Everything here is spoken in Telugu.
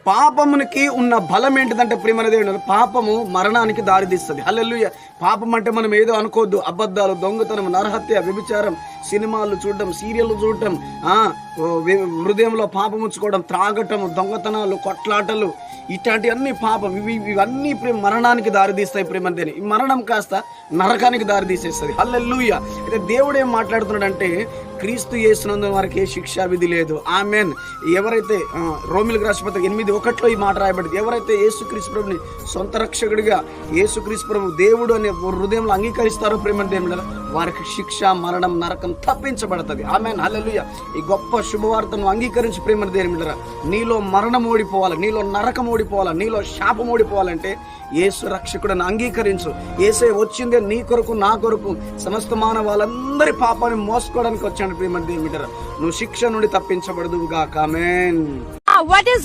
పాపమునికి ఉన్న బలం ఏంటిదంటే ప్రియమైన దేవుడు, పాపము మరణానికి దారితీస్తుంది. హల్లెలూయా. పాపం అంటే మనం ఏదో అనుకోవద్దు. అబద్ధాలు, దొంగతనం, నరహత్య, వ్యభిచారం, సినిమాలు చూడటం, సీరియల్ చూడటం, హృదయంలో పాపం ఉంచుకోవడం, త్రాగటం, దొంగతనాలు, కొట్లాటలు, ఇట్లాంటివన్నీ పాపం. ఇవన్నీ మరణానికి దారితీస్తాయి ప్రియమైన దేవుని. ఈ మరణం కాస్త నరకానికి దారితీసేస్తుంది. హల్లెలూయా. అయితే దేవుడు ఏం మాట్లాడుతున్నాడంటే, క్రీస్తు యేసునందు వారికి ఏ శిక్షా విధి లేదు. ఆమేన్. ఎవరైతే రోమిలకు రాసిన పత్రిక 8:1 ఈ మాట రాయబడింది, ఎవరైతే యేసుక్రీస్తు ప్రభుని సొంత రక్షకుడిగా, యేసుక్రీస్తు ప్రభు దేవుడు అనే హృదయంలో అంగీకరిస్తారో ప్రేమ దేవుడు, వారికి శిక్ష, మరణం, నరకం తప్పించబడుతుంది. ఆమేన్. హల్లెలూయా. ఈ గొప్ప శుభవార్తను అంగీకరించి ప్రేమ దేవుడు, నీలో మరణం ఓడిపోవాలి, నీలో నరకం ఓడిపోవాలి, నీలో శాపం ఓడిపోవాలంటే యేసు రక్షకుడిని అంగీకరించు. యేసే వచ్చిందే నీ కొరకు, నా కొరకు, సమస్త మానవాళ్ళందరి పాపాన్ని మోసుకోవడానికి వచ్చాడు ప్రియమైన దేవుడు. నువ్వు శిక్ష నుండి తప్పించబడదువుగాక. ఆమేన్. What is